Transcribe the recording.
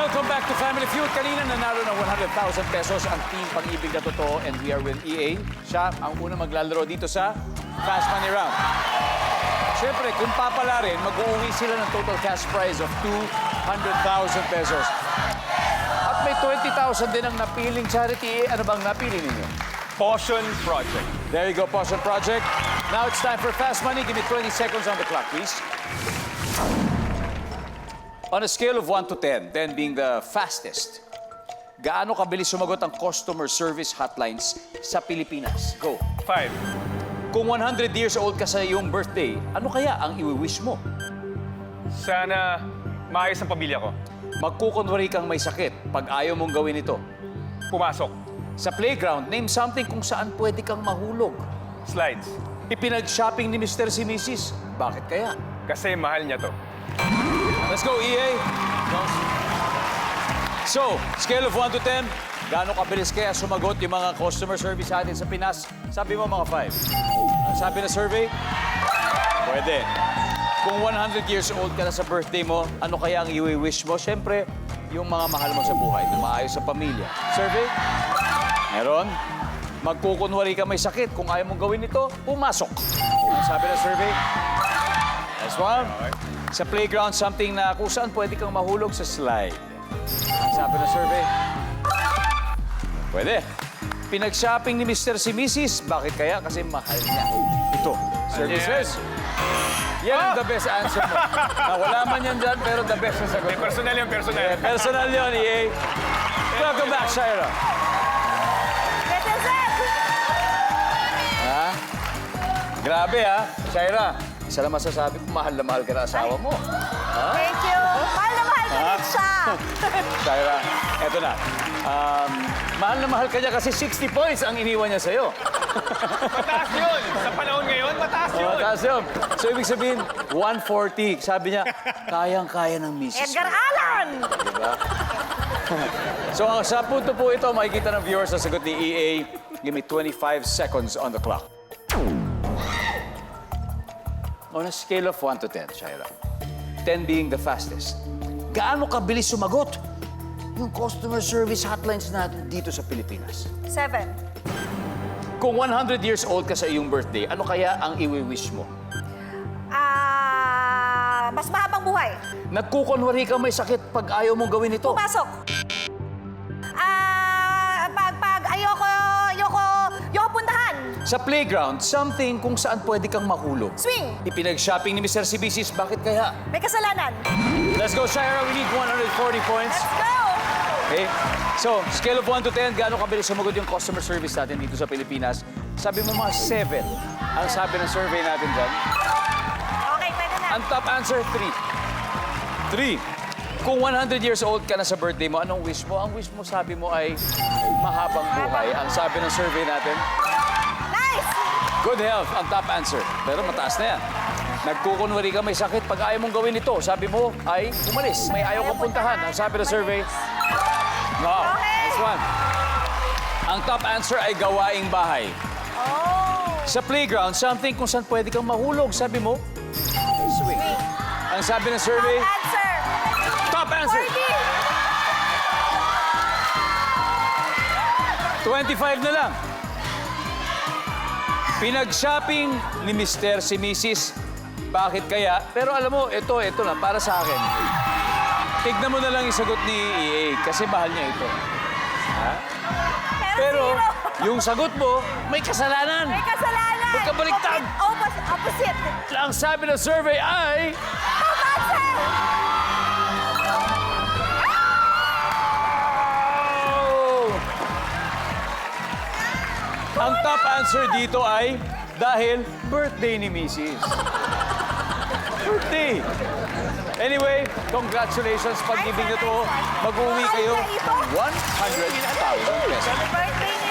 Welcome back to Family Feud. Kanina nanalo ng 100,000 pesos ang Team Pag-ibig na Totoo and we are with EA. Siya ang una maglalaro dito sa Fast Money Round. Siyempre, kung papala rin, mag-uwi sila ng total cash prize of 200,000 pesos. At may 20,000 din ang napiling charity. Ano bang napili ninyo? Potion Project. There you go, Potion Project. Now it's time for Fast Money. Give me 20 seconds on the clock, please. On a scale of 1 to 10, 10 being the fastest, gaano kabilis sumagot ang customer service hotlines sa Pilipinas? Go. 5. Kung 100 years old ka sa iyong birthday, ano kaya ang iwi-wish mo? Sana maayos ang pamilya ko. Magkukunwari kang may sakit pag ayaw mong gawin ito. Pumasok. Sa playground, name something kung saan pwede kang mahulog. Slides. Ipinag-shopping ni Mr. si Mrs. Bakit kaya? Kasi mahal niya to. Let's go, EA. So, scale of 1 to 10, gaano kabilis kaya sumagot yung mga customer service natin sa Pinas? Sabi mo mga 5. Ang sabi na survey? Pwede. Kung 100 years old ka na sa birthday mo, ano kaya ang iwi-wish mo? Siyempre, yung mga mahal mo sa buhay, na maayos sa pamilya. Survey? Meron. Magkukunwari ka may sakit. Kung ayaw mong gawin ito, pumasok. Ang sabi na survey? Next one. Sa playground, something na kung saan pwede kang mahulog sa slide. Ang sabi na survey? Pwede. Pinag-shopping ni Mr. si Mrs. Bakit kaya? Kasi mahal niya. Ito. Services. Yan ang the best answer mo. Wala man yan dyan, pero the best na sagot mo. Personal yun, personal. Personal yun, EA. Welcome back, Shaira. Ha? Grabe, ha? Shaira, isa lang masasabi ko, mahal na mahal ka na asawa mo. Ha? Thank you. Mahal na mahal ka din siya. Shaira, eto na. Mahal na mahal ka niya kasi 60 points ang iniwan niya sa'yo. Mataas yun. Sa panahon ngayon, mataas yun. Mataas yun. So, ibig sabihin, 140. Sabi niya, kayang-kaya ng misis Edgar mo. Allan! Diba? So, sa punto po ito, makikita ng viewers sa sagot ni EA. Give me 25 seconds on the clock. On a scale of 1 to 10, Shaira, 10 being the fastest, gaano kabilis sumagot yung customer service hotlines natin dito sa Pilipinas? 7. Kung 100 years old ka sa iyong birthday, ano kaya ang iwi-wish mo? Mas mahabang buhay. Nagkukunwari ka may sakit pag ayaw mong gawin ito. Pumasok. Pag ayoko puntahan. Sa playground, something kung saan pwede kang mahulog. Swing. Ipinag-shopping ni Mr. si Mrs. Bakit kaya? May kasalanan. Let's go, Shaira. We need 140 points. Let's go! Okay? So, scale of 1 to 10, gaano kabilis sumagot yung customer service natin dito sa Pilipinas? Sabi mo mga 7. Ang sabi ng survey natin dyan. Okay, pwede na. Ang top answer, 3. 3. Kung 100 years old ka na sa birthday mo, anong wish mo? Ang wish mo, sabi mo, ay mahabang buhay. Ang sabi ng survey natin, Nice! good health, ang top answer. Pero mataas na yan. Nagkukunwari ka may sakit pag ayaw mong gawin ito. Sabi mo ay umalis. May ayaw kang puntahan. Ang sabi ng survey, no. Next one. Ang top answer ay gawaing bahay. Oh! Sa playground, something kung saan pwede kang mahulog. Sabi mo, swing. Ang sabi ng survey, Answer! top answer. 25 na lang. Pinag-shopping ni Mr. si Mrs. Bakit kaya? Pero alam mo, ito na, para sa akin. Tignan mo na lang yung sagot ni EA kasi mahal niya ito. Ha? Pero yung sagot mo, may kasalanan. may kasalanan. Magkabaliktad. Opposite. Ang sabi ng survey ay... Top answer! Oh! Ang top answer dito ay dahil birthday ni Mrs. Birthday! Anyway, congratulations. Pag-ibig na to, mag-uwi kayo ng 100,000 pesos. Birthday